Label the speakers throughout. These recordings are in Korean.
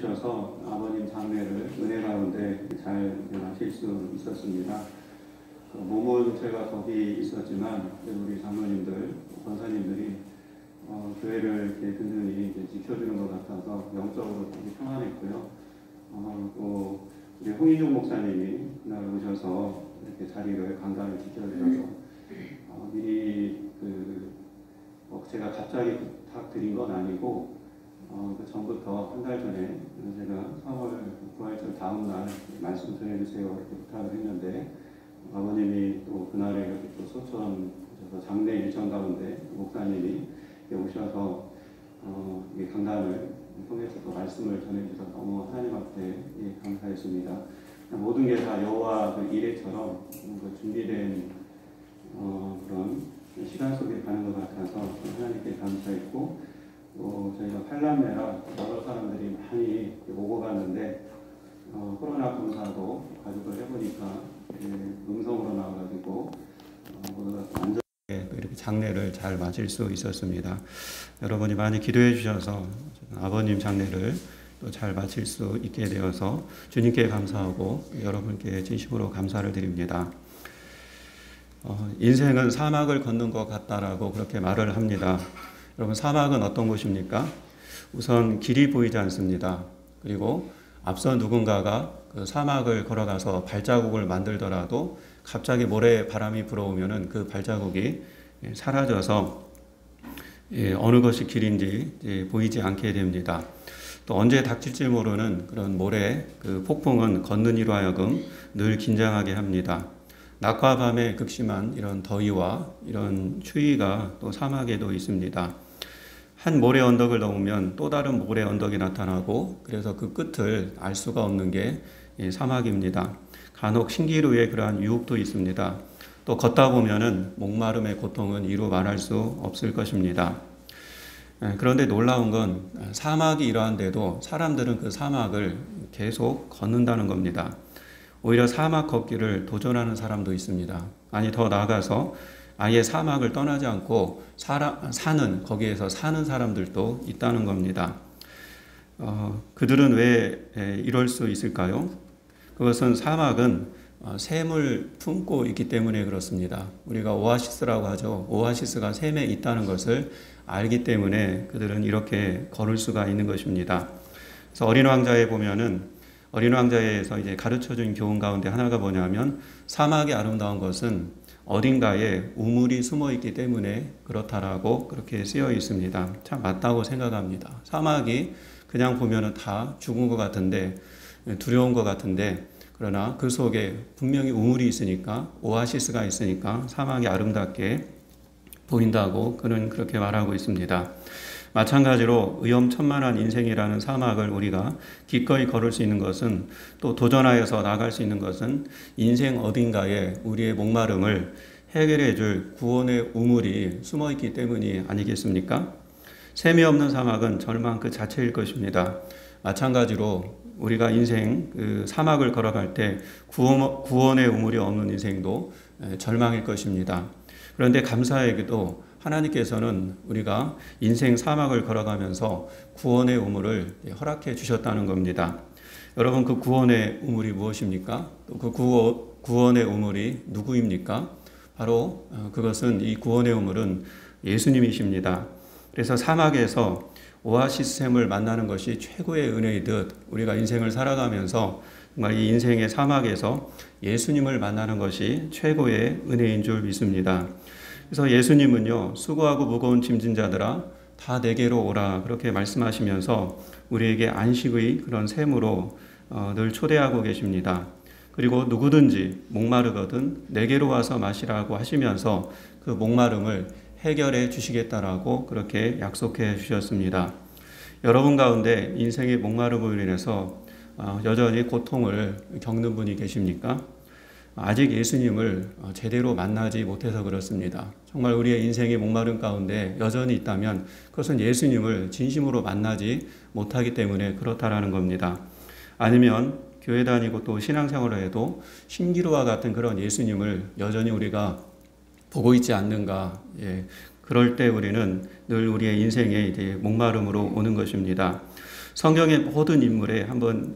Speaker 1: 주셔서 아버님 장례를 은혜 가운데 잘 마칠 수 있었습니다. 몸은 제가 거기 있었지만 우리 장로님들, 권사님들이 교회를 이렇게 든든히 지켜주는 것 같아서 영적으로 되게 평안했고요. 또 우리 홍인종 목사님이 그날 오셔서 이렇게 자리를 간간히 지켜주셔서 미리 제가 갑자기 부탁드린 건 아니고 그 전부터 한 달 전에 제가 3월 부활절 다음 날 말씀 전해주세요 이렇게 부탁을 했는데 아버님이 또 그날에 이렇게 또 소천 장례 일정 가운데 목사님이 오셔서 이 강단을 통해서 또 말씀을 전해주셔서 너무 하나님 앞에 감사했습니다. 모든 게 다 여호와 그 이래처럼 준비된 그런 시간 속에 가는 것 같아서 하나님께 감사했고 또 저희가 팔남매라 여러 사람들이 많이 오고 갔는데 코로나 검사도 가족을 해보니까 음성으로 나와가지고 모두가 안전하게 이렇게 장례를 잘 마칠 수 있었습니다. 여러분이 많이 기도해 주셔서 아버님 장례를 또 잘 마칠 수 있게 되어서 주님께 감사하고 여러분께 진심으로 감사를 드립니다. 인생은 사막을 걷는 것 같다라고 그렇게 말을 합니다. 여러분, 사막은 어떤 곳입니까? 우선 길이 보이지 않습니다. 그리고 앞서 누군가가 그 사막을 걸어가서 발자국을 만들더라도 갑자기 모래 바람이 불어오면은 그 발자국이 사라져서 어느 것이 길인지 보이지 않게 됩니다. 또 언제 닥칠지 모르는 그런 모래, 그 폭풍은 걷는 이로 하여금 늘 긴장하게 합니다. 낮과 밤의 극심한 이런 더위와 이런 추위가 또 사막에도 있습니다. 한 모래 언덕을 넘으면 또 다른 모래 언덕이 나타나고 그래서 그 끝을 알 수가 없는 게 사막입니다. 간혹 신기루의 그러한 유혹도 있습니다. 또 걷다 보면은 목마름의 고통은 이루 말할 수 없을 것입니다. 그런데 놀라운 건 사막이 이러한데도 사람들은 그 사막을 계속 걷는다는 겁니다. 오히려 사막 걷기를 도전하는 사람도 있습니다. 아니 더 나아가서 아예 사막을 떠나지 않고 거기에서 사는 사람들도 있다는 겁니다. 그들은 왜 이럴 수 있을까요? 그것은 사막은 샘을 품고 있기 때문에 그렇습니다. 우리가 오아시스라고 하죠. 오아시스가 샘에 있다는 것을 알기 때문에 그들은 이렇게 걸을 수가 있는 것입니다. 그래서 어린 왕자에 보면은 어린 왕자에서 이제 가르쳐준 교훈 가운데 하나가 뭐냐면 사막의 아름다운 것은 어딘가에 우물이 숨어 있기 때문에 그렇다라고 그렇게 쓰여 있습니다. 참 맞다고 생각합니다. 사막이 그냥 보면은 다 죽은 것 같은데 두려운 것 같은데 그러나 그 속에 분명히 우물이 있으니까 오아시스가 있으니까 사막이 아름답게 보인다고 그는 그렇게 말하고 있습니다. 마찬가지로 위험천만한 인생이라는 사막을 우리가 기꺼이 걸을 수 있는 것은 또 도전하여서 나갈 수 있는 것은 인생 어딘가에 우리의 목마름을 해결해 줄 구원의 우물이 숨어 있기 때문이 아니겠습니까? 샘이 없는 사막은 절망 그 자체일 것입니다. 마찬가지로 우리가 인생 그 사막을 걸어갈 때 구원의 우물이 없는 인생도 절망일 것입니다. 그런데 감사하게도 하나님께서는 우리가 인생 사막을 걸어가면서 구원의 우물을 허락해 주셨다는 겁니다. 여러분, 그 구원의 우물이 무엇입니까? 또 그 구원의 우물이 누구입니까? 바로 그것은 이 구원의 우물은 예수님이십니다. 그래서 사막에서 오아시스 샘을 만나는 것이 최고의 은혜이듯 우리가 인생을 살아가면서 정말 이 인생의 사막에서 예수님을 만나는 것이 최고의 은혜인 줄 믿습니다. 그래서 예수님은요, 수고하고 무거운 짐진 자들아 다 내게로 오라 그렇게 말씀하시면서 우리에게 안식의 그런 샘으로 늘 초대하고 계십니다. 그리고 누구든지 목마르거든 내게로 와서 마시라고 하시면서 그 목마름을 해결해 주시겠다라고 그렇게 약속해 주셨습니다. 여러분 가운데 인생의 목마름으로 인해서 여전히 고통을 겪는 분이 계십니까? 아직 예수님을 제대로 만나지 못해서 그렇습니다. 정말 우리의 인생의 목마름 가운데 여전히 있다면 그것은 예수님을 진심으로 만나지 못하기 때문에 그렇다라는 겁니다. 아니면 교회 다니고 또 신앙생활을 해도 신기루와 같은 그런 예수님을 여전히 우리가 보고 있지 않는가. 그럴 때 우리는 늘 우리의 인생에 이제 목마름으로 오는 것입니다. 성경의 모든 인물의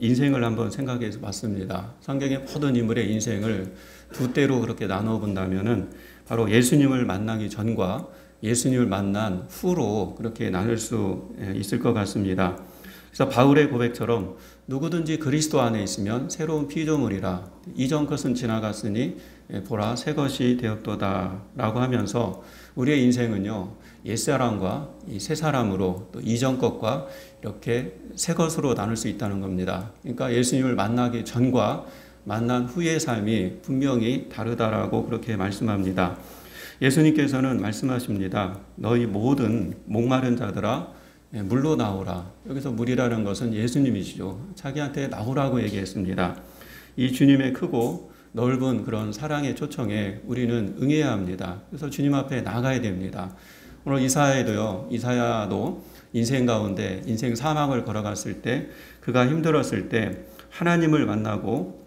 Speaker 1: 인생을 한번 생각해 봤습니다. 성경의 모든 인물의 인생을 두 때로 그렇게 나눠 본다면은 바로 예수님을 만나기 전과 예수님을 만난 후로 그렇게 나눌 수 있을 것 같습니다. 그래서 바울의 고백처럼 누구든지 그리스도 안에 있으면 새로운 피조물이라 이전 것은 지나갔으니 보라 새 것이 되었도다 라고 하면서 우리의 인생은요 옛사람과 이 새 사람으로 또 이전 것과 이렇게 새 것으로 나눌 수 있다는 겁니다. 그러니까 예수님을 만나기 전과 만난 후의 삶이 분명히 다르다라고 그렇게 말씀합니다. 예수님께서는 말씀하십니다. 너희 모든 목마른 자들아 물로 나오라. 여기서 물이라는 것은 예수님이시죠. 자기한테 나오라고 얘기했습니다. 이 주님의 크고 넓은 그런 사랑의 초청에 우리는 응해야 합니다. 그래서 주님 앞에 나가야 됩니다. 오늘 이사야도 인생 가운데 인생 사막을 걸어갔을 때 그가 힘들었을 때 하나님을 만나고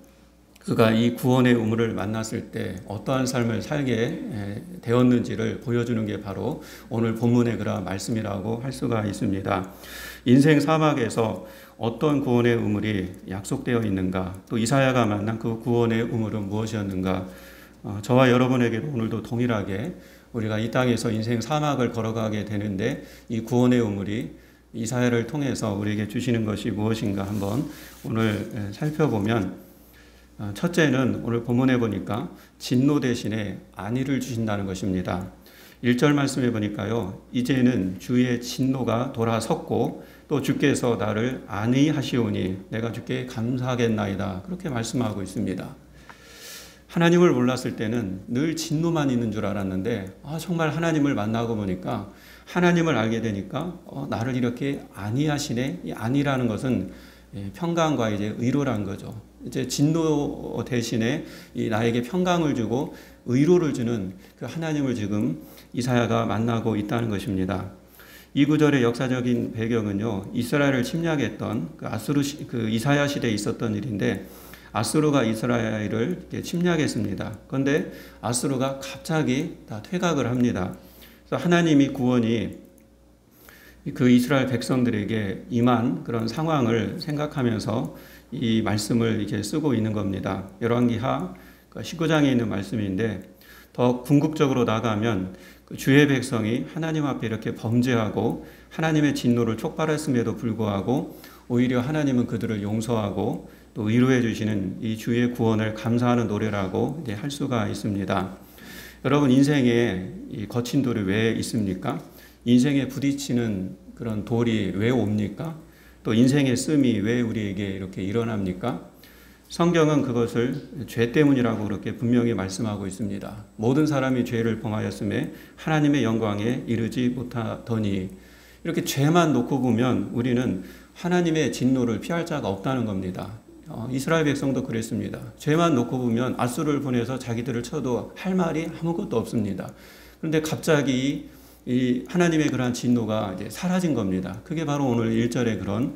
Speaker 1: 그가 이 구원의 우물을 만났을 때 어떠한 삶을 살게 되었는지를 보여주는 게 바로 오늘 본문의 그런 말씀이라고 할 수가 있습니다. 인생 사막에서 어떤 구원의 우물이 약속되어 있는가, 또 이사야가 만난 그 구원의 우물은 무엇이었는가, 저와 여러분에게도 오늘도 동일하게 우리가 이 땅에서 인생 사막을 걸어가게 되는데 이 구원의 우물이 이사야를 통해서 우리에게 주시는 것이 무엇인가 한번 오늘 살펴보면 첫째는 오늘 본문에 보니까 진노 대신에 안위를 주신다는 것입니다. 1절 말씀에 보니까요. 이제는 주의 진노가 돌아섰고 또 주께서 나를 안위하시오니 내가 주께 감사하겠나이다. 그렇게 말씀하고 있습니다. 하나님을 몰랐을 때는 늘 진노만 있는 줄 알았는데 정말 하나님을 만나고 보니까 하나님을 알게 되니까 나를 이렇게 안위하시네. 이 안위라는 것은 평강과 이제 의로란 거죠. 이제 진노 대신에 나에게 평강을 주고 의로를 주는 그 하나님을 지금 이사야가 만나고 있다는 것입니다. 이 구절의 역사적인 배경은요, 이스라엘을 침략했던 그 이사야 시대에 있었던 일인데, 아수르가 이스라엘을 침략했습니다. 그런데 아수르가 갑자기 다 퇴각을 합니다. 그래서 하나님이 구원이 그 이스라엘 백성들에게 임한 그런 상황을 생각하면서 이 말씀을 이렇게 쓰고 있는 겁니다. 열왕기하 19장에 있는 말씀인데 더 궁극적으로 나가면 주의 백성이 하나님 앞에 이렇게 범죄하고 하나님의 진노를 촉발했음에도 불구하고 오히려 하나님은 그들을 용서하고 또 위로해 주시는 이 주의 구원을 감사하는 노래라고 할 수가 있습니다. 여러분 인생에 이 거친 돌이 왜 있습니까? 인생에 부딪히는 그런 돌이 왜 옵니까? 또 인생의 씀이 왜 우리에게 이렇게 일어납니까? 성경은 그것을 죄 때문이라고 그렇게 분명히 말씀하고 있습니다. 모든 사람이 죄를 범하였음에 하나님의 영광에 이르지 못하더니 이렇게 죄만 놓고 보면 우리는 하나님의 진노를 피할 자가 없다는 겁니다. 이스라엘 백성도 그랬습니다. 죄만 놓고 보면 아수르를 보내서 자기들을 쳐도 할 말이 아무것도 없습니다. 그런데 갑자기 이 하나님의 그러한 진노가 이제 사라진 겁니다. 그게 바로 오늘 1절의 그런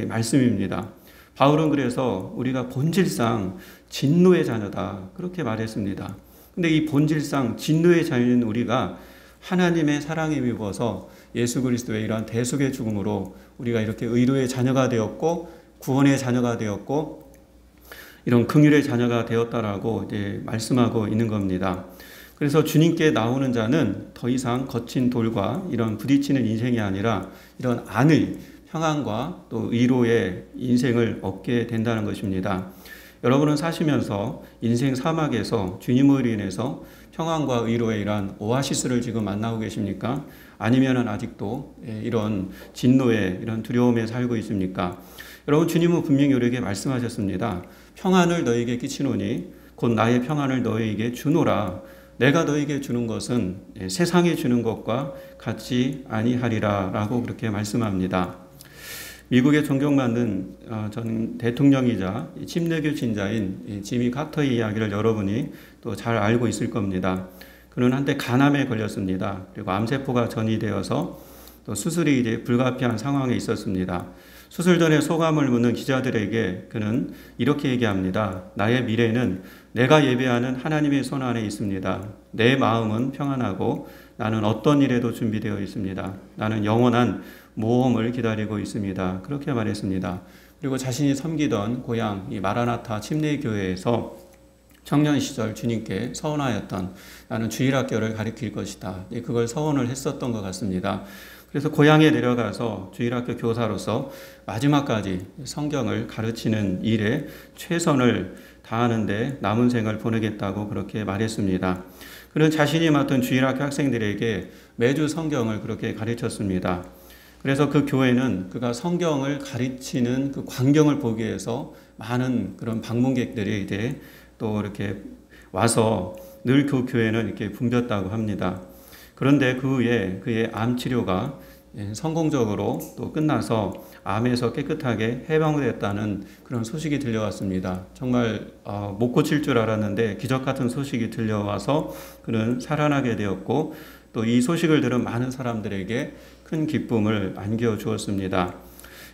Speaker 1: 말씀입니다. 바울은 그래서 우리가 본질상 진노의 자녀다 그렇게 말했습니다. 근데 이 본질상 진노의 자녀인 우리가 하나님의 사랑에 입어서 예수 그리스도의 이러한 대속의 죽음으로 우리가 이렇게 의로의 자녀가 되었고 구원의 자녀가 되었고 이런 긍휼의 자녀가 되었다라고 이제 말씀하고 있는 겁니다. 그래서 주님께 나오는 자는 더 이상 거친 돌과 이런 부딪히는 인생이 아니라 이런 안의 평안과 또 위로의 인생을 얻게 된다는 것입니다. 여러분은 사시면서 인생 사막에서 주님으로 인해서 평안과 위로의 이러한 오아시스를 지금 만나고 계십니까? 아니면은 아직도 이런 진노의 이런 두려움에 살고 있습니까? 여러분 주님은 분명히 우리에게 말씀하셨습니다. 평안을 너에게 끼치노니 곧 나의 평안을 너에게 주노라. 내가 너에게 주는 것은 세상에 주는 것과 같지 아니하리라 라고 그렇게 말씀합니다. 미국의 존경받는 전 대통령이자 침례교 신자인 지미 카터의 이야기를 여러분이 또 잘 알고 있을 겁니다. 그는 한때 간암에 걸렸습니다. 그리고 암세포가 전이되어서 또 수술이 이제 불가피한 상황에 있었습니다. 수술 전에 소감을 묻는 기자들에게 그는 이렇게 얘기합니다. 나의 미래는 내가 예배하는 하나님의 손 안에 있습니다. 내 마음은 평안하고 나는 어떤 일에도 준비되어 있습니다. 나는 영원한 모험을 기다리고 있습니다. 그렇게 말했습니다. 그리고 자신이 섬기던 고향 이 마라나타 침례교회에서 청년 시절 주님께 서원하였던 나는 주일학교를 가르칠 것이다. 그걸 서원을 했었던 것 같습니다. 그래서 고향에 내려가서 주일학교 교사로서 마지막까지 성경을 가르치는 일에 최선을 다하는데 남은 생을 보내겠다고 그렇게 말했습니다. 그는 자신이 맡은 주일학교 학생들에게 매주 성경을 그렇게 가르쳤습니다. 그래서 그 교회는 그가 성경을 가르치는 그 광경을 보기 위해서 많은 그런 방문객들이 이제 또 이렇게 와서 늘 그 교회는 이렇게 붐볐다고 합니다. 그런데 그 후에 그의 암 치료가 성공적으로 또 끝나서 암에서 깨끗하게 해방됐다는 그런 소식이 들려왔습니다. 정말 못 고칠 줄 알았는데 기적 같은 소식이 들려와서 그는 살아나게 되었고 또 이 소식을 들은 많은 사람들에게 큰 기쁨을 안겨주었습니다.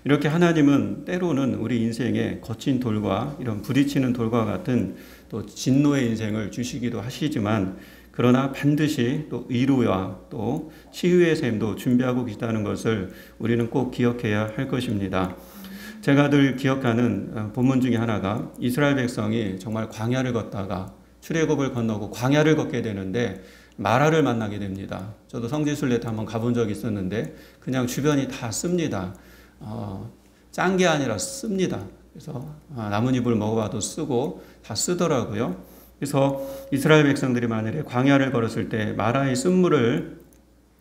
Speaker 1: 이렇게 하나님은 때로는 우리 인생에 거친 돌과 이런 부딪히는 돌과 같은 또 진노의 인생을 주시기도 하시지만 그러나 반드시 또 위로와 또 치유의 셈도 준비하고 계시다는 것을 우리는 꼭 기억해야 할 것입니다. 제가 늘 기억하는 본문 중에 하나가 이스라엘 백성이 정말 광야를 걷다가 출애굽을 건너고 광야를 걷게 되는데 마라를 만나게 됩니다. 저도 성지순례 한번 가본 적이 있었는데 그냥 주변이 다 씁니다. 짠 게 아니라 씁니다. 그래서 나뭇잎을 먹어봐도 쓰고 다 쓰더라고요. 그래서 이스라엘 백성들이 만일에 광야를 걸었을 때 마라의 쓴물을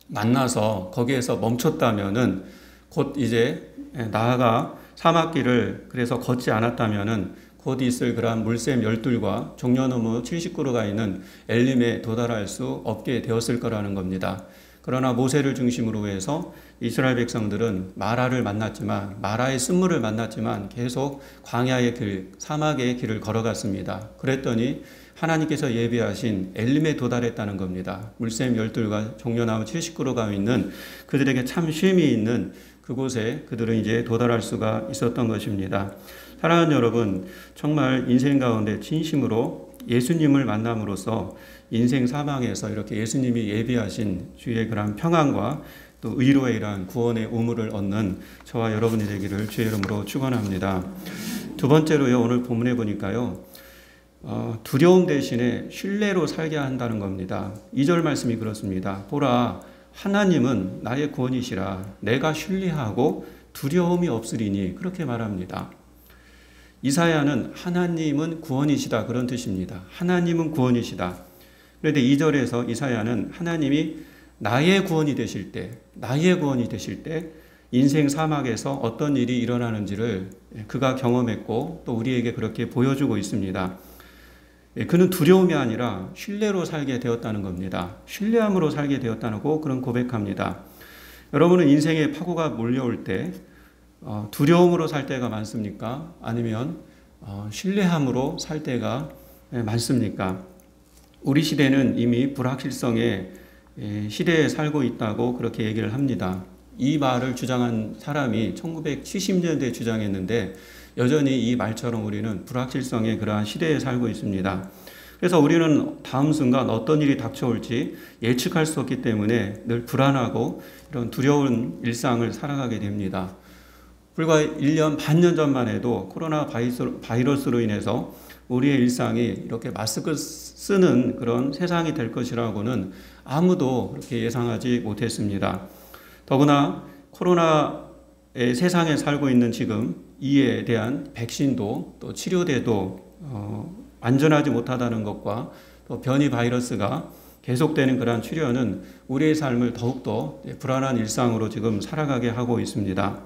Speaker 1: 만나서 거기에서 멈췄다면은 곧 이제 나아가 사막길을 그래서 걷지 않았다면은 곧 있을 그러한 물샘 열둘과 종려나무 70그루가 있는 엘림에 도달할 수 없게 되었을 거라는 겁니다. 그러나 모세를 중심으로 해서 이스라엘 백성들은 마라를 만났지만 마라의 쓴물을 만났지만 계속 광야의 길, 사막의 길을 걸어갔습니다. 그랬더니 하나님께서 예비하신 엘림에 도달했다는 겁니다. 물샘 열둘과 종려나무 70그루가 있는 그들에게 참 쉼이 있는 그곳에 그들은 이제 도달할 수가 있었던 것입니다. 사랑하는 여러분, 정말 인생 가운데 진심으로 예수님을 만남으로써 인생 사망에서 이렇게 예수님이 예비하신 주의 그런 평안과 또 의로의 이러한 구원의 우물을 얻는 저와 여러분이 되기를 주의 이름으로 축원합니다. 두 번째로요, 오늘 본문에 보니까요, 두려움 대신에 신뢰로 살게 한다는 겁니다. 2절 말씀이 그렇습니다. 보라, 하나님은 나의 구원이시라. 내가 신뢰하고 두려움이 없으리니. 그렇게 말합니다. 이사야는 하나님은 구원이시다 그런 뜻입니다. 하나님은 구원이시다. 그런데 2절에서 이사야는 하나님이 나의 구원이 되실 때, 나의 구원이 되실 때 인생 사막에서 어떤 일이 일어나는지를 그가 경험했고 또 우리에게 그렇게 보여주고 있습니다. 그는 두려움이 아니라 신뢰로 살게 되었다는 겁니다. 신뢰함으로 살게 되었다고 그런 고백합니다. 여러분은 인생의 파고가 몰려올 때 두려움으로 살 때가 많습니까? 아니면 신뢰함으로 살 때가 많습니까? 우리 시대는 이미 불확실성의 시대에 살고 있다고 그렇게 얘기를 합니다. 이 말을 주장한 사람이 1970년대에 주장했는데 여전히 이 말처럼 우리는 불확실성의 그러한 시대에 살고 있습니다. 그래서 우리는 다음 순간 어떤 일이 닥쳐올지 예측할 수 없기 때문에 늘 불안하고 이런 두려운 일상을 살아가게 됩니다. 불과 1년, 반년 전만 해도 코로나 바이러스로 인해서 우리의 일상이 이렇게 마스크 쓰는 그런 세상이 될 것이라고는 아무도 그렇게 예상하지 못했습니다. 더구나 코로나의 세상에 살고 있는 지금 이에 대한 백신도 또 치료제도 안전하지 못하다는 것과 또 변이 바이러스가 계속되는 그러한 출현은 우리의 삶을 더욱더 불안한 일상으로 지금 살아가게 하고 있습니다.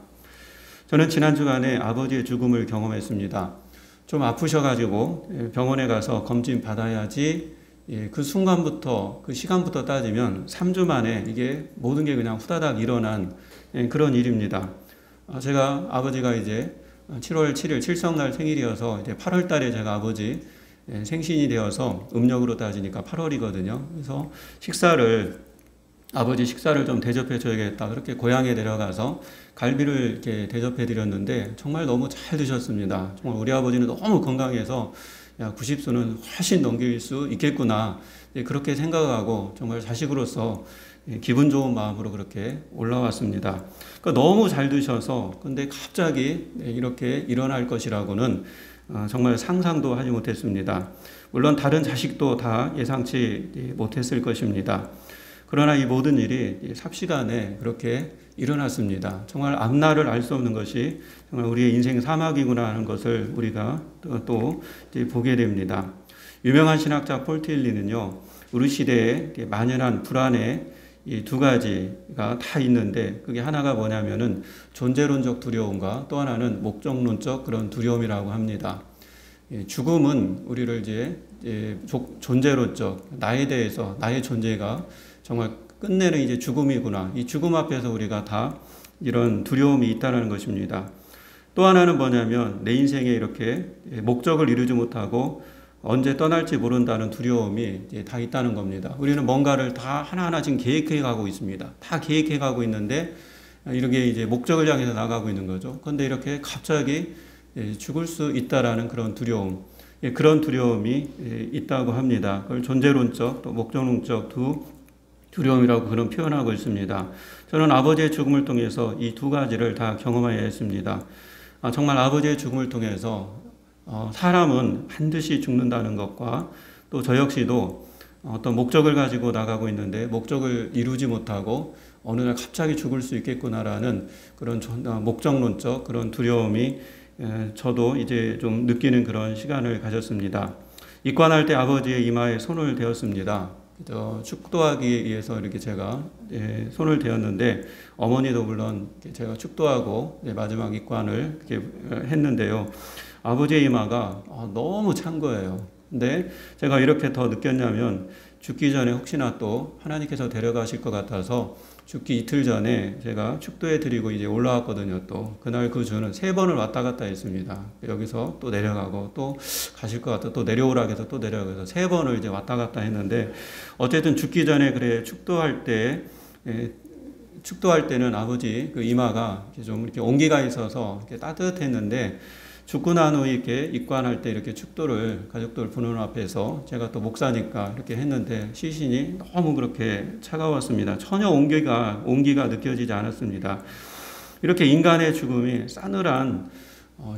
Speaker 1: 저는 지난 주간에 아버지의 죽음을 경험했습니다. 좀 아프셔가지고 병원에 가서 검진 받아야지 그 순간부터 그 시간부터 따지면 3주 만에 이게 모든 게 그냥 후다닥 일어난 그런 일입니다. 제가 아버지가 이제 7월 7일 칠성날 생일이어서 이제 8월 달에 제가 아버지 생신이 되어서 음력으로 따지니까 8월이거든요. 그래서 식사를 아버지 식사를 좀 대접해 줘야겠다. 그렇게 고향에 내려가서 갈비를 이렇게 대접해 드렸는데 정말 너무 잘 드셨습니다. 정말 우리 아버지는 너무 건강해서 90수는 훨씬 넘길 수 있겠구나. 그렇게 생각하고 정말 자식으로서 기분 좋은 마음으로 그렇게 올라왔습니다. 그러니까 너무 잘 드셔서 근데 갑자기 이렇게 일어날 것이라고는 정말 상상도 하지 못했습니다. 물론 다른 자식도 다 예상치 못했을 것입니다. 그러나 이 모든 일이 삽시간에 그렇게 일어났습니다. 정말 앞날을 알 수 없는 것이 정말 우리의 인생 사막이구나 하는 것을 우리가 또 보게 됩니다. 유명한 신학자 폴 틸리는요, 우리 시대에 만연한 불안의 이 두 가지가 다 있는데 그게 하나가 뭐냐면은 존재론적 두려움과 또 하나는 목적론적 그런 두려움이라고 합니다. 죽음은 우리를 이제 존재론적 나에 대해서 나의 존재가 정말 끝내는 이제 죽음이구나. 이 죽음 앞에서 우리가 다 이런 두려움이 있다는 것입니다. 또 하나는 뭐냐면 내 인생에 이렇게 목적을 이루지 못하고 언제 떠날지 모른다는 두려움이 다 있다는 겁니다. 우리는 뭔가를 다 하나하나 지금 계획해 가고 있습니다. 다 계획해 가고 있는데 이렇게 이제 목적을 향해서 나가고 있는 거죠. 그런데 이렇게 갑자기 죽을 수 있다라는 그런 두려움, 그런 두려움이 있다고 합니다. 그걸 존재론적 또 목적론적 두 두려움이라고 그런 표현하고 있습니다. 저는 아버지의 죽음을 통해서 이 두 가지를 다 경험하여 했습니다. 정말 아버지의 죽음을 통해서 사람은 반드시 죽는다는 것과 또 저 역시도 어떤 목적을 가지고 나가고 있는데 목적을 이루지 못하고 어느 날 갑자기 죽을 수 있겠구나라는 그런 목적론적 그런 두려움이 저도 이제 좀 느끼는 그런 시간을 가졌습니다. 입관할 때 아버지의 이마에 손을 대었습니다. 축도하기 위해서 이렇게 제가 손을 대었는데 어머니도 물론 제가 축도하고 마지막 입관을 이렇게 했는데요. 아버지의 이마가 너무 찬 거예요. 근데 제가 이렇게 더 느꼈냐면 죽기 전에 혹시나 또 하나님께서 데려가실 것 같아서 죽기 이틀 전에 제가 축도해 드리고 이제 올라왔거든요. 또 그날 그 주는 3번을 왔다 갔다 했습니다. 여기서 또 내려가고 또 가실 것 같아 또 내려오라 해서 또 내려가고 해서 3번을 이제 왔다 갔다 했는데 어쨌든 죽기 전에 그래 축도할 때는 아버지 그 이마가 좀 이렇게 온기가 있어서 이렇게 따뜻했는데 죽고 난 후에 이렇게 입관할 때 이렇게 축도를 가족들 보는 앞에서 제가 또 목사니까 이렇게 했는데 시신이 너무 그렇게 차가웠습니다. 전혀 온기가 느껴지지 않았습니다. 이렇게 인간의 죽음이 싸늘한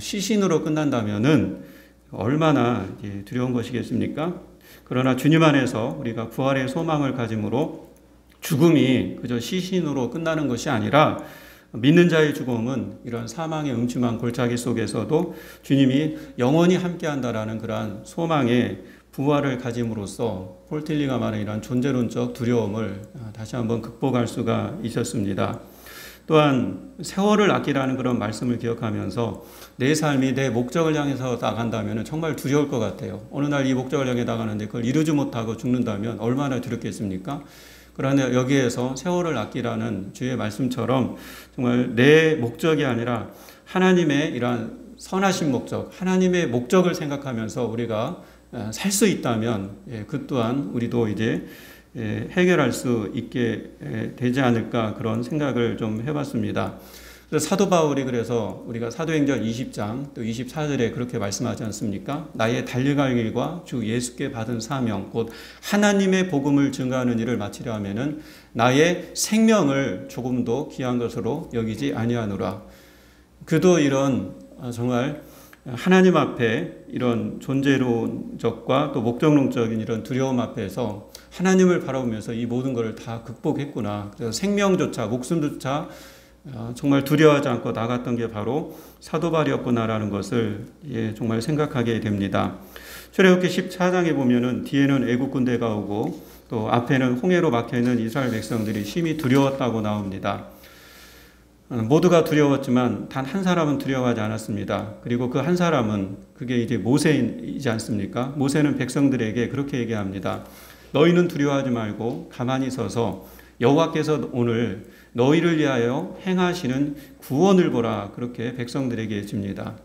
Speaker 1: 시신으로 끝난다면은 얼마나 두려운 것이겠습니까? 그러나 주님 안에서 우리가 부활의 소망을 가짐으로 죽음이 그저 시신으로 끝나는 것이 아니라 믿는 자의 죽음은 이런 사망의 음침한 골짜기 속에서도 주님이 영원히 함께한다라는 그러한 소망의 부활을 가짐으로써 폴 틸리가 말하는 이런 존재론적 두려움을 다시 한번 극복할 수가 있었습니다. 또한 세월을 아끼라는 그런 말씀을 기억하면서 내 삶이 내 목적을 향해서 나간다면 정말 두려울 것 같아요. 어느 날 이 목적을 향해 나가는데 그걸 이루지 못하고 죽는다면 얼마나 두렵겠습니까? 그러나 여기에서 세월을 아끼라는 주의 말씀처럼 정말 내 목적이 아니라 하나님의 이러한 선하신 목적, 하나님의 목적을 생각하면서 우리가 살 수 있다면 그 또한 우리도 이제 해결할 수 있게 되지 않을까 그런 생각을 좀 해봤습니다. 그래서 사도 바울이 그래서 우리가 사도행전 20장 또 24절에 그렇게 말씀하지 않습니까? 나의 달려갈 일과 주 예수께 받은 사명 곧 하나님의 복음을 증거하는 일을 마치려 하면은 나의 생명을 조금도 귀한 것으로 여기지 아니하노라. 그도 이런 정말 하나님 앞에 이런 존재론적과 또 목적론적인 이런 두려움 앞에서 하나님을 바라보면서 이 모든 것을 다 극복했구나. 그래서 생명조차 목숨조차 정말 두려워하지 않고 나갔던 게 바로 사도 바울이었구나라는 것을 정말 생각하게 됩니다. 출애굽기 14장에 보면은 뒤에는 애국 군대가 오고 또 앞에는 홍해로 막혀 있는 이스라엘 백성들이 심히 두려웠다고 나옵니다. 모두가 두려웠지만 단 한 사람은 두려워하지 않았습니다. 그리고 그 한 사람은 그게 이제 모세이지 않습니까? 모세는 백성들에게 그렇게 얘기합니다. 너희는 두려워하지 말고 가만히 서서 여호와께서 오늘 너희를 위하여 행하시는 구원을 보라. 그렇게 백성들에게 해줍니다.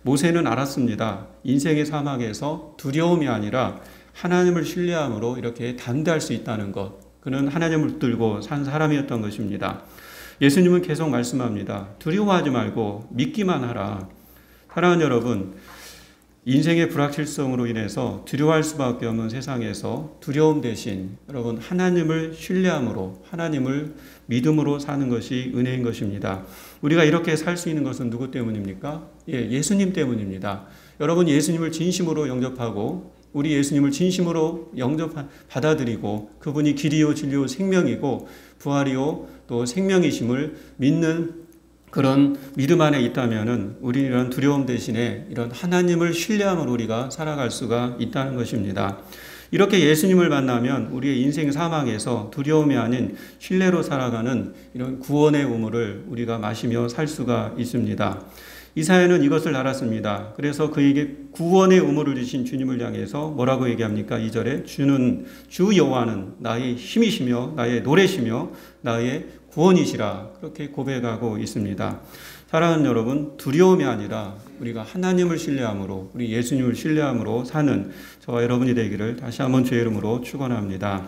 Speaker 1: 모세는 알았습니다. 인생의 사막에서 두려움이 아니라 하나님을 신뢰함으로 이렇게 담대할 수 있다는 것. 그는 하나님을 붙들고 산 사람이었던 것입니다. 예수님은 계속 말씀합니다. 두려워하지 말고 믿기만 하라. 사랑하는 여러분, 인생의 불확실성으로 인해서 두려워할 수밖에 없는 세상에서 두려움 대신 여러분 하나님을 신뢰함으로, 하나님을 믿음으로 사는 것이 은혜인 것입니다. 우리가 이렇게 살 수 있는 것은 누구 때문입니까? 예수님 때문입니다. 여러분 예수님을 진심으로 영접하고 우리 예수님을 진심으로 받아들이고 그분이 길이요 진리요 생명이고 부활이요 또 생명이심을 믿는 그런 믿음 안에 있다면은 우리는 이런 두려움 대신에 이런 하나님을 신뢰함으로 우리가 살아갈 수가 있다는 것입니다. 이렇게 예수님을 만나면 우리의 인생 사망에서 두려움이 아닌 신뢰로 살아가는 이런 구원의 우물을 우리가 마시며 살 수가 있습니다. 이사야는 이것을 알았습니다. 그래서 그에게 구원의 우물을 주신 주님을 향해서 뭐라고 얘기합니까? 2절에 주 여호와는 나의 힘이시며 나의 노래시며 나의 구원이시라 그렇게 고백하고 있습니다. 사랑하는 여러분, 두려움이 아니라 우리가 하나님을 신뢰함으로 우리 예수님을 신뢰함으로 사는 저와 여러분이 되기를 다시 한번 주의 이름으로 축원합니다.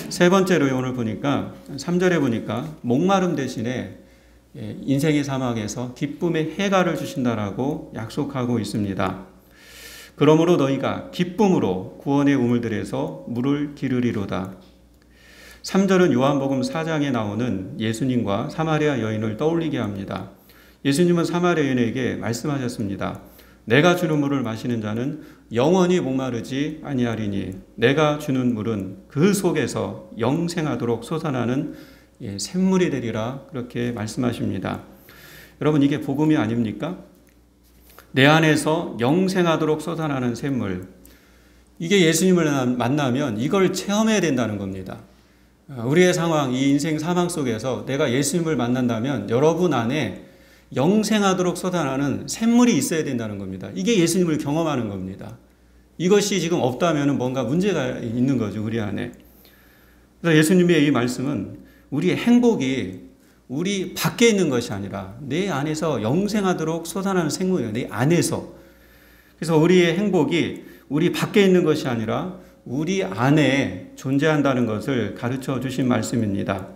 Speaker 1: 세 번째로 오늘 보니까 3절에 보니까 목마름 대신에 인생의 사막에서 기쁨의 해가를 주신다라고 약속하고 있습니다. 그러므로 너희가 기쁨으로 구원의 우물들에서 물을 기르리로다. 3절은 요한복음 4장에 나오는 예수님과 사마리아 여인을 떠올리게 합니다. 예수님은 사마리아 여인에게 말씀하셨습니다. 내가 주는 물을 마시는 자는 영원히 목마르지 아니하리니 내가 주는 물은 그 속에서 영생하도록 솟아나는 샘물이 되리라 그렇게 말씀하십니다. 여러분 이게 복음이 아닙니까? 내 안에서 영생하도록 솟아나는 샘물. 이게 예수님을 만나면 이걸 체험해야 된다는 겁니다. 우리의 상황, 이 인생 사망 속에서 내가 예수님을 만난다면 여러분 안에 영생하도록 쏟아나는 샘물이 있어야 된다는 겁니다. 이게 예수님을 경험하는 겁니다. 이것이 지금 없다면 뭔가 문제가 있는 거죠, 우리 안에. 그래서 예수님의 이 말씀은 우리의 행복이 우리 밖에 있는 것이 아니라 내 안에서 영생하도록 쏟아나는 샘물이에요. 내 안에서. 그래서 우리의 행복이 우리 밖에 있는 것이 아니라 우리 안에 존재한다는 것을 가르쳐 주신 말씀입니다.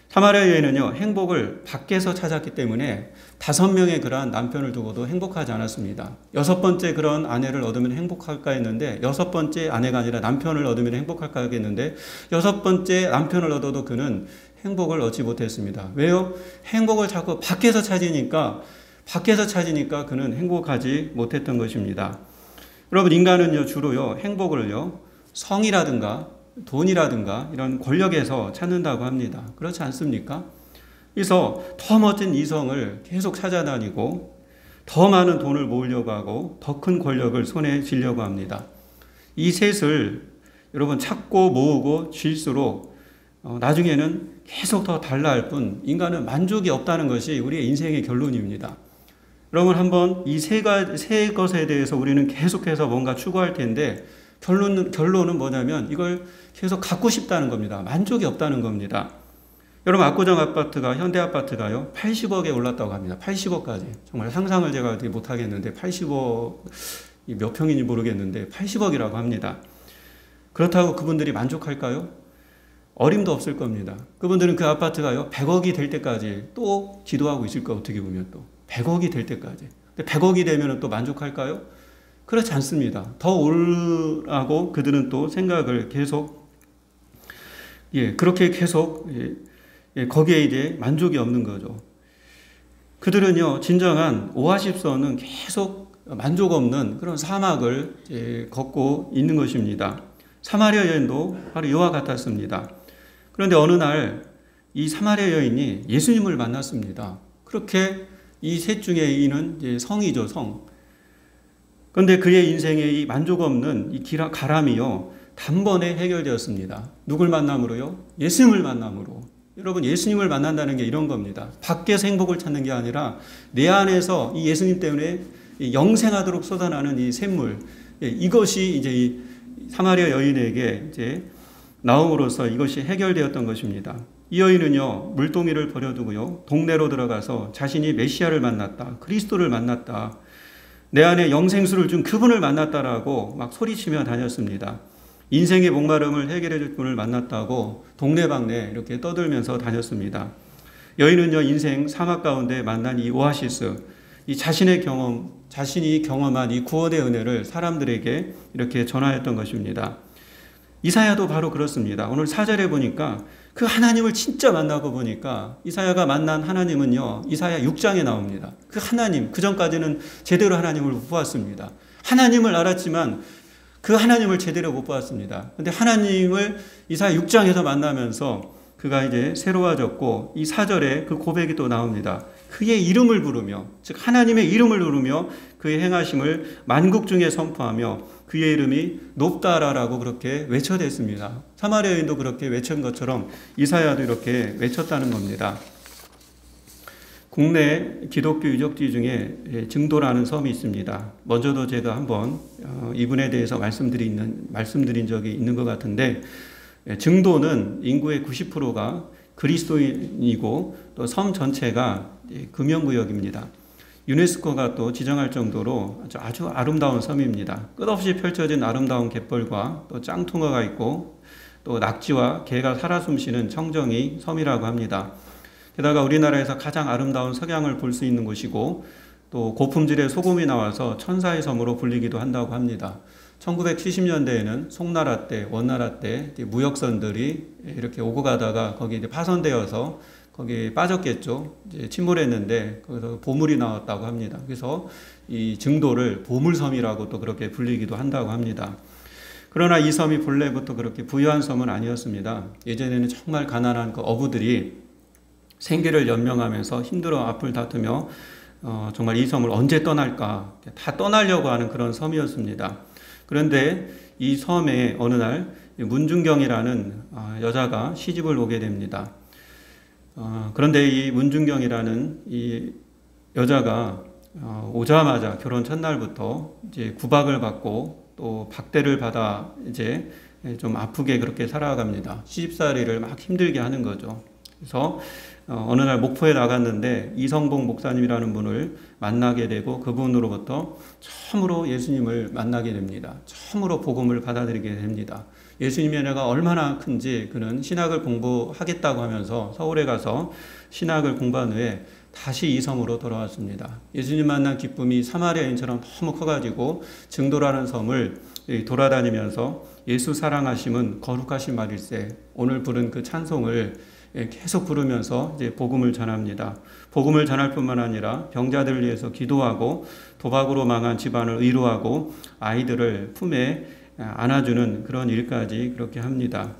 Speaker 1: 사마리아 여인은요, 행복을 밖에서 찾았기 때문에 5명의 그러한 남편을 두고도 행복하지 않았습니다. 6번째 그런 아내를 얻으면 행복할까 했는데 6번째 아내가 아니라 남편을 얻으면 행복할까 했는데 6번째 남편을 얻어도 그는 행복을 얻지 못했습니다. 왜요? 행복을 자꾸 밖에서 찾으니까 그는 행복하지 못했던 것입니다. 여러분 인간은요 주로요 행복을요 성이라든가 돈이라든가 이런 권력에서 찾는다고 합니다. 그렇지 않습니까? 그래서 더 멋진 이성을 계속 찾아다니고 더 많은 돈을 모으려고 하고 더 큰 권력을 손에 쥐려고 합니다. 이 셋을 여러분 찾고 모으고 쥘수록 나중에는 계속 더 달라 할 뿐 인간은 만족이 없다는 것이 우리의 인생의 결론입니다. 여러분 한번 이 세 것에 대해서 우리는 계속해서 뭔가 추구할 텐데 결론은 뭐냐면 이걸 계속 갖고 싶다는 겁니다. 만족이 없다는 겁니다. 여러분 압구정 아파트가 현대 아파트가요 80억에 올랐다고 합니다. 80억까지 정말 상상을 제가 어떻게 못하겠는데 80억 몇 평인지 모르겠는데 80억이라고 합니다. 그렇다고 그분들이 만족할까요? 어림도 없을 겁니다. 그분들은 그 아파트가요 100억이 될 때까지 또 기도하고 있을 거예요. 어떻게 보면 또 100억이 될 때까지. 근데 100억이 되면 또 만족할까요? 그렇지 않습니다. 더 오르라고 그들은 또 생각을 계속 그렇게 계속 거기에 이제 만족이 없는 거죠. 그들은요 진정한 오아시스는 계속 만족 없는 그런 사막을 걷고 있는 것입니다. 사마리아 여인도 바로 이와 같았습니다. 그런데 어느 날 이 사마리아 여인이 예수님을 만났습니다. 그렇게 이 셋 중에 이는 성이죠, 성. 그런데 그의 인생의 이 만족 없는 이 가람이요 단번에 해결되었습니다. 누굴 만남으로요? 예수님을 만남으로. 여러분 예수님을 만난다는 게 이런 겁니다. 밖에서 행복을 찾는 게 아니라 내 안에서 이 예수님 때문에 영생하도록 쏟아나는 이 샘물, 이것이 이제 이 사마리아 여인에게 이제 나옴으로써 이것이 해결되었던 것입니다. 이 여인은요 물동이를 버려두고요 동네로 들어가서 자신이 메시아를 만났다, 그리스도를 만났다, 내 안에 영생수를 준 그분을 만났다라고 막 소리치며 다녔습니다. 인생의 목마름을 해결해 줄 분을 만났다고 동네방네 이렇게 떠들면서 다녔습니다. 여인은요, 인생 사막 가운데 만난 이 오아시스, 이 자신이 경험한 이 구원의 은혜를 사람들에게 이렇게 전하였던 것입니다. 이사야도 바로 그렇습니다. 오늘 4절에 보니까 그 하나님을 진짜 만나고 보니까 이사야가 만난 하나님은요, 이사야 6장에 나옵니다. 그 하나님, 그 전까지는 제대로 하나님을 못 보았습니다. 하나님을 알았지만 그 하나님을 제대로 못 보았습니다. 근데 하나님을 이사야 6장에서 만나면서 그가 이제 새로워졌고, 이 4절에 그 고백이 또 나옵니다. 그의 이름을 부르며, 즉 하나님의 이름을 부르며 그의 행하심을 만국 중에 선포하며 그의 이름이 높다라고 그렇게 외쳐댔습니다. 사마리아 여인도 그렇게 외친 것처럼 이사야도 이렇게 외쳤다는 겁니다. 국내 기독교 유적지 중에 증도라는 섬이 있습니다. 먼저도 제가 한번 이분에 대해서 말씀드린 적이 있는 것 같은데, 증도는 인구의 90%가 그리스도인이고 또 섬 전체가 금연구역입니다. 유네스코가 또 지정할 정도로 아주 아름다운 섬입니다. 끝없이 펼쳐진 아름다운 갯벌과 또 짱통어가 있고 또 낙지와 개가 살아 숨쉬는 청정이 섬이라고 합니다. 게다가 우리나라에서 가장 아름다운 석양을 볼 수 있는 곳이고 또 고품질의 소금이 나와서 천사의 섬으로 불리기도 한다고 합니다. 1970년대에는 송나라 때, 원나라 때 무역선들이 이렇게 오고 가다가 거기 이제 파손되어서 거기에 빠졌겠죠. 이제 침몰했는데 거기서 보물이 나왔다고 합니다. 그래서 이 증도를 보물섬이라고 또 그렇게 불리기도 한다고 합니다. 그러나 이 섬이 본래부터 그렇게 부유한 섬은 아니었습니다. 예전에는 정말 가난한 그 어부들이 생계를 연명하면서 힘들어 앞을 다투며 정말 이 섬을 언제 떠날까 다 떠나려고 하는 그런 섬이었습니다. 그런데 이 섬에 어느 날 문중경이라는 여자가 시집을 오게 됩니다. 그런데 이 문중경이라는 이 여자가 오자마자 결혼 첫날부터 이제 구박을 받고 또 박대를 받아 이제 좀 아프게 그렇게 살아갑니다. 시집살이를 막 힘들게 하는 거죠. 그래서 어느 날 목포에 나갔는데 이성봉 목사님이라는 분을 만나게 되고 그분으로부터 처음으로 예수님을 만나게 됩니다. 처음으로 복음을 받아들이게 됩니다. 예수님의 은혜가 얼마나 큰지 그는 신학을 공부하겠다고 하면서 서울에 가서 신학을 공부한 후에 다시 이 섬으로 돌아왔습니다. 예수님 만난 기쁨이 사마리아인처럼 너무 커가지고 증도라는 섬을 돌아다니면서 예수 사랑하심은 거룩하신 말일세, 오늘 부른 그 찬송을 계속 부르면서 이제 복음을 전합니다. 복음을 전할 뿐만 아니라 병자들을 위해서 기도하고 도박으로 망한 집안을 위로하고 아이들을 품에 안아주는 그런 일까지 그렇게 합니다.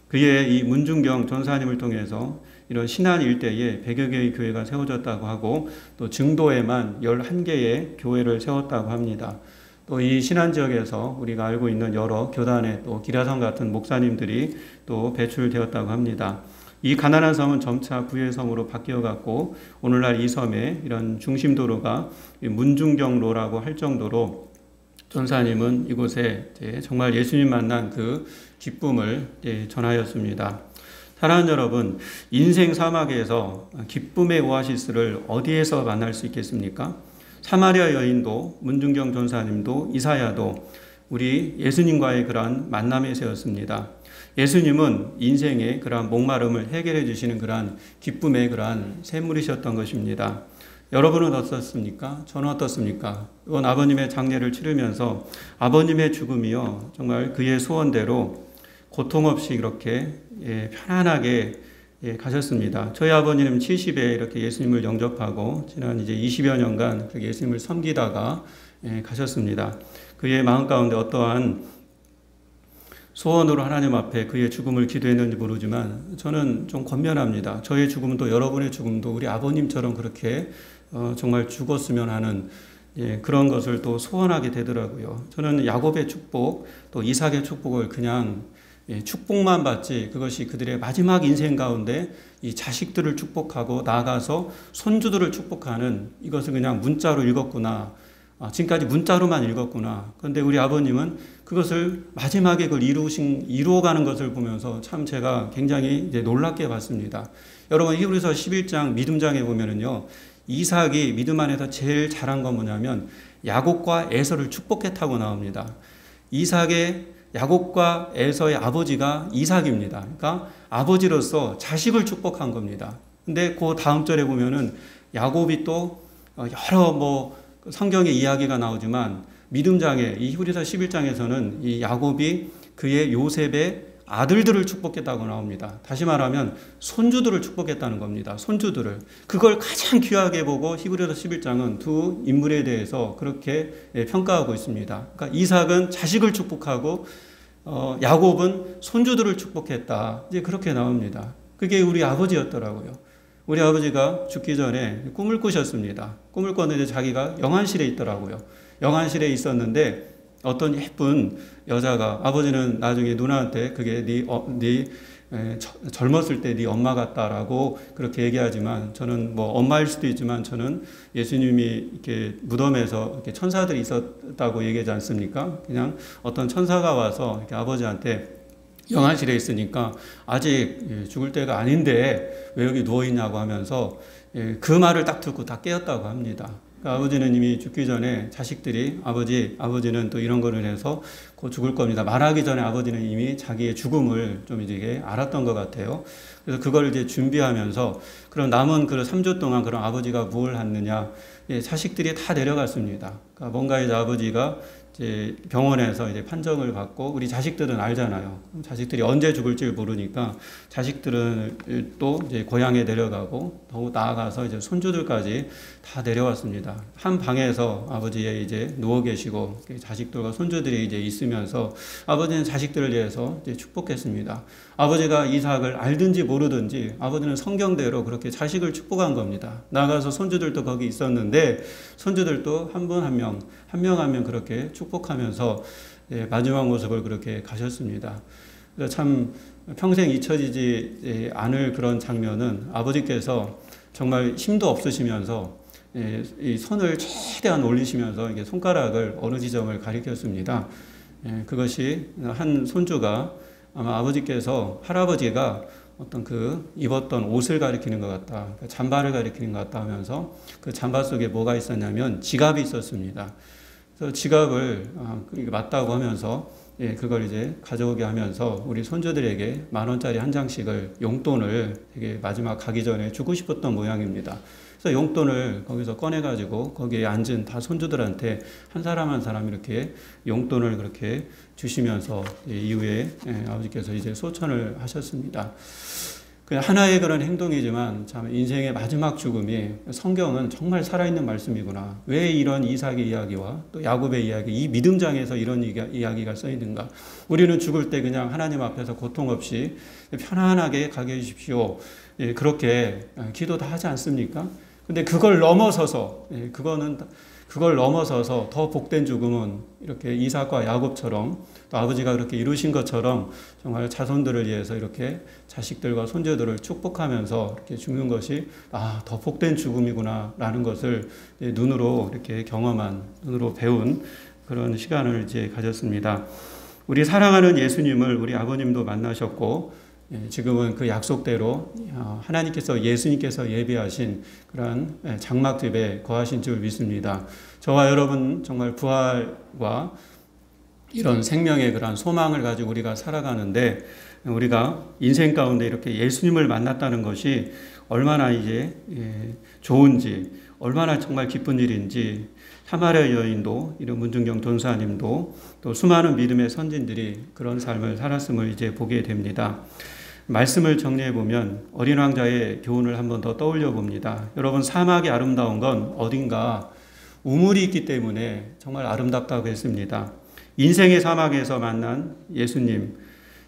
Speaker 1: 그의 이 문중경 전사님을 통해서 이런 신안 일대에 100여 개의 교회가 세워졌다고 하고 또 증도에만 11개의 교회를 세웠다고 합니다. 또 이 신안 지역에서 우리가 알고 있는 여러 교단의 또 기라성 같은 목사님들이 또 배출되었다고 합니다. 이 가난한 섬은 점차 부의 섬으로 바뀌어갔고 오늘날 이 섬의 이런 중심도로가 문중경로라고 할 정도로 전사님은 이곳에 정말 예수님 만난 그 기쁨을 전하였습니다. 사랑하는 여러분, 인생 사막에서 기쁨의 오아시스를 어디에서 만날 수 있겠습니까? 사마리아 여인도 문중경 전사님도 이사야도 우리 예수님과의 그러한 만남에서였습니다. 예수님은 인생의 그러한 목마름을 해결해 주시는 그러한 기쁨의 그러한 샘물이셨던 것입니다. 여러분은 어떻습니까? 저는 어떻습니까? 이번 아버님의 장례를 치르면서 아버님의 죽음이요 정말 그의 소원대로 고통 없이 이렇게 편안하게 가셨습니다. 저희 아버님은 70에 이렇게 예수님을 영접하고 지난 이제 20여 년간 그렇게 예수님을 섬기다가 가셨습니다. 그의 마음 가운데 어떠한 소원으로 하나님 앞에 그의 죽음을 기도했는지 모르지만 저는 좀 권면합니다. 저의 죽음도 여러분의 죽음도 우리 아버님처럼 그렇게 정말 죽었으면 하는 그런 것을 또 소원하게 되더라고요. 저는 야곱의 축복 또 이삭의 축복을 그냥 축복만 받지 그것이 그들의 마지막 인생 가운데 이 자식들을 축복하고 나아가서 손주들을 축복하는 이것을 그냥 문자로 읽었구나. 지금까지 문자로만 읽었구나. 그런데 우리 아버님은 그것을 마지막에 그걸 이루어가는 것을 보면서 참 제가 굉장히 이제 놀랍게 봤습니다. 여러분 히브리서 11장 믿음장에 보면은요, 이삭이 믿음 안에서 제일 잘한 건 뭐냐면 야곱과 에서를 축복했다고 나옵니다. 이삭의 야곱과 에서의 아버지가 이삭입니다. 그러니까 아버지로서 자식을 축복한 겁니다. 근데 그 다음 절에 보면은 야곱이 또 여러 성경에 이야기가 나오지만 믿음장에 이 히브리서 11장에서는 이 야곱이 그의 요셉의 아들들을 축복했다고 나옵니다. 다시 말하면 손주들을 축복했다는 겁니다. 손주들을. 그걸 가장 귀하게 보고 히브리서 11장은 두 인물에 대해서 그렇게 평가하고 있습니다. 그러니까 이삭은 자식을 축복하고 야곱은 손주들을 축복했다. 이제 그렇게 나옵니다. 그게 우리 아버지였더라고요. 우리 아버지가 죽기 전에 꿈을 꾸셨습니다. 꿈을 꿨는데 자기가 영안실에 있더라고요. 영안실에 있었는데 어떤 예쁜 여자가, 아버지는 나중에 누나한테 그게 젊었을 때 네 엄마 같다라고 그렇게 얘기하지만, 저는 엄마일 수도 있지만 저는 예수님이 이렇게 무덤에서 이렇게 천사들이 있었다고 얘기하지 않습니까? 그냥 어떤 천사가 와서 이렇게 아버지한테 영안실에 있으니까 아직 죽을 때가 아닌데 왜 여기 누워있냐고 하면서 그 말을 딱 듣고 다 깨었다고 합니다. 그러니까 아버지는 이미 죽기 전에 자식들이 아버지는 또 이런 거를 해서 곧 죽을 겁니다. 말하기 전에 아버지는 이미 자기의 죽음을 좀 이제 알았던 것 같아요. 그래서 그걸 이제 준비하면서 그럼 남은 그 3주 동안 그럼 아버지가 뭘 했느냐. 자식들이 다 내려갔습니다. 그러니까 뭔가 이제 아버지가 이제 병원에서 이제 판정을 받고, 우리 자식들은 알잖아요. 자식들이 언제 죽을지 모르니까 자식들은 또 이제 고향에 내려가고, 더욱 나아가서 이제 손주들까지 다 내려왔습니다. 한 방에서 아버지에 이제 누워 계시고 자식들과 손주들이 이제 있으면서 아버지는 자식들을 위해서 이제 축복했습니다. 아버지가 이삭을 알든지 모르든지 아버지는 성경대로 그렇게 자식을 축복한 겁니다. 나가서 손주들도 거기 있었는데 손주들도 한 분 한 명 그렇게 축복하면서 마지막 모습을 그렇게 가셨습니다. 그래서 참 평생 잊혀지지 않을 그런 장면은, 아버지께서 정말 힘도 없으시면서 이 손을 최대한 올리시면서 이게 손가락을 어느 지점을 가리켰습니다. 그것이 한 손주가 아마 할아버지가 어떤 그 입었던 옷을 가리키는 것 같다, 잠바를 가리키는 것 같다 하면서 그 잠바 속에 뭐가 있었냐면 지갑이 있었습니다. 그래서 지갑을 맞다고 하면서 그걸 이제 가져오게 하면서 우리 손주들에게 10,000원짜리 한 장씩을, 용돈을 되게 마지막 가기 전에 주고 싶었던 모양입니다. 그래서 용돈을 거기서 꺼내가지고 거기에 앉은 다 손주들한테 한 사람 한 사람 이렇게 용돈을 그렇게 주시면서 이후에 아버지께서 이제 소천을 하셨습니다. 하나의 그런 행동이지만 참 인생의 마지막 죽음이, 성경은 정말 살아있는 말씀이구나. 왜 이런 이삭의 이야기와 또 야곱의 이야기, 이 믿음장에서 이런 이야기가 써 있는가. 우리는 죽을 때 그냥 하나님 앞에서 고통 없이 편안하게 가게 해주십시오, 그렇게 기도 다 하지 않습니까? 근데 그걸 넘어서서 더 복된 죽음은 이렇게 이삭과 야곱처럼, 또 아버지가 그렇게 이루신 것처럼 정말 자손들을 위해서 이렇게 자식들과 손주들을 축복하면서 이렇게 죽는 것이 더 복된 죽음이구나라는 것을 눈으로 이렇게 경험한, 눈으로 배운 그런 시간을 이제 가졌습니다. 우리 사랑하는 예수님을 우리 아버님도 만나셨고, 지금은 그 약속대로 예수님께서 예비하신 그런 장막집에 거하신 줄 믿습니다. 저와 여러분 정말 부활과 이런 생명의 그런 소망을 가지고 우리가 살아가는데, 우리가 인생 가운데 이렇게 예수님을 만났다는 것이 얼마나 이제 좋은지, 얼마나 정말 기쁜 일인지, 사마리아 여인도, 이런 문중경 전사님도, 또 수많은 믿음의 선진들이 그런 삶을 살았음을 이제 보게 됩니다. 말씀을 정리해 보면 어린 왕자의 교훈을 한번 더 떠올려 봅니다. 여러분, 사막이 아름다운 건 어딘가 우물이 있기 때문에 정말 아름답다고 했습니다. 인생의 사막에서 만난 예수님,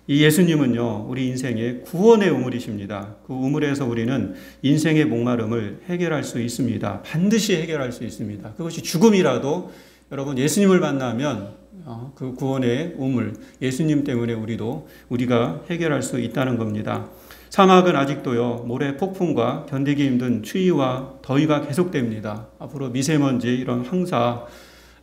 Speaker 1: 이 예수님은요, 우리 인생의 구원의 우물이십니다. 그 우물에서 우리는 인생의 목마름을 해결할 수 있습니다. 반드시 해결할 수 있습니다. 그것이 죽음이라도 여러분, 예수님을 만나면 그 구원의 우물, 예수님 때문에 우리가 해결할 수 있다는 겁니다. 사막은 아직도요, 모래 폭풍과 견디기 힘든 추위와 더위가 계속됩니다. 앞으로 미세먼지, 이런 황사,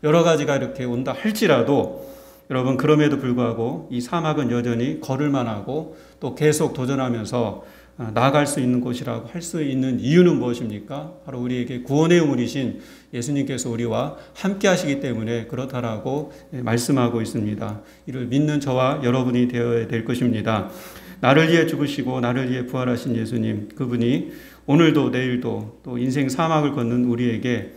Speaker 1: 여러 가지가 이렇게 온다 할지라도 여러분, 그럼에도 불구하고 이 사막은 여전히 걸을만 하고 또 계속 도전하면서 나아갈 수 있는 곳이라고 할 수 있는 이유는 무엇입니까? 바로 우리에게 구원의 우물이신 예수님께서 우리와 함께 하시기 때문에 그렇다라고 말씀하고 있습니다. 이를 믿는 저와 여러분이 되어야 될 것입니다. 나를 위해 죽으시고 나를 위해 부활하신 예수님, 그분이 오늘도 내일도 또 인생 사막을 걷는 우리에게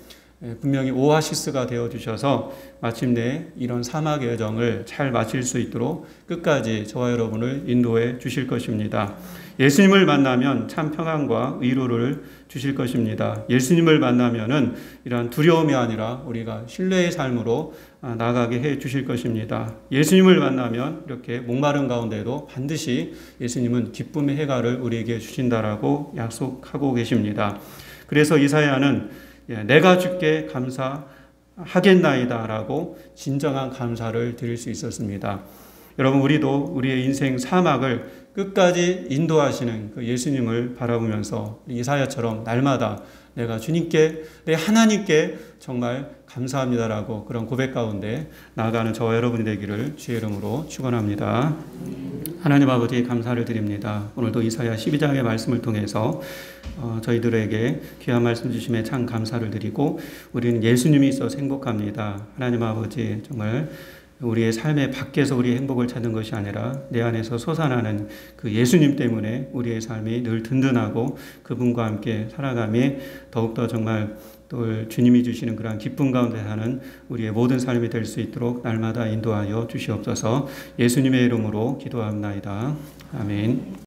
Speaker 1: 분명히 오아시스가 되어주셔서 마침내 이런 사막의 여정을 잘 마칠 수 있도록 끝까지 저와 여러분을 인도해 주실 것입니다. 예수님을 만나면 참 평안과 위로를 주실 것입니다. 예수님을 만나면은 이러한 두려움이 아니라 우리가 신뢰의 삶으로 나아가게 해 주실 것입니다. 예수님을 만나면 이렇게 목마른 가운데도 반드시 예수님은 기쁨의 해가를 우리에게 주신다라고 약속하고 계십니다. 그래서 이사야는 내가 주께 감사하겠나이다 라고 진정한 감사를 드릴 수 있었습니다. 여러분, 우리도 우리의 인생 사막을 끝까지 인도하시는 그 예수님을 바라보면서 이사야처럼 날마다 내가 주님께, 내 하나님께 정말 감사합니다라고 그런 고백 가운데 나아가는 저와 여러분이 되기를 주의 이름으로 축원합니다. 하나님 아버지 감사를 드립니다. 오늘도 이사야 12장의 말씀을 통해서 저희들에게 귀한 말씀 주심에 참 감사를 드리고 우리는 예수님이 있어서 행복합니다. 하나님 아버지 정말 우리의 삶의 밖에서 우리의 행복을 찾는 것이 아니라 내 안에서 솟아나는 그 예수님 때문에 우리의 삶이 늘 든든하고 그분과 함께 살아감이 더욱더 정말 또 주님이 주시는 그러한 기쁨 가운데 사는 우리의 모든 삶이 될 수 있도록 날마다 인도하여 주시옵소서. 예수님의 이름으로 기도합나이다. 아멘.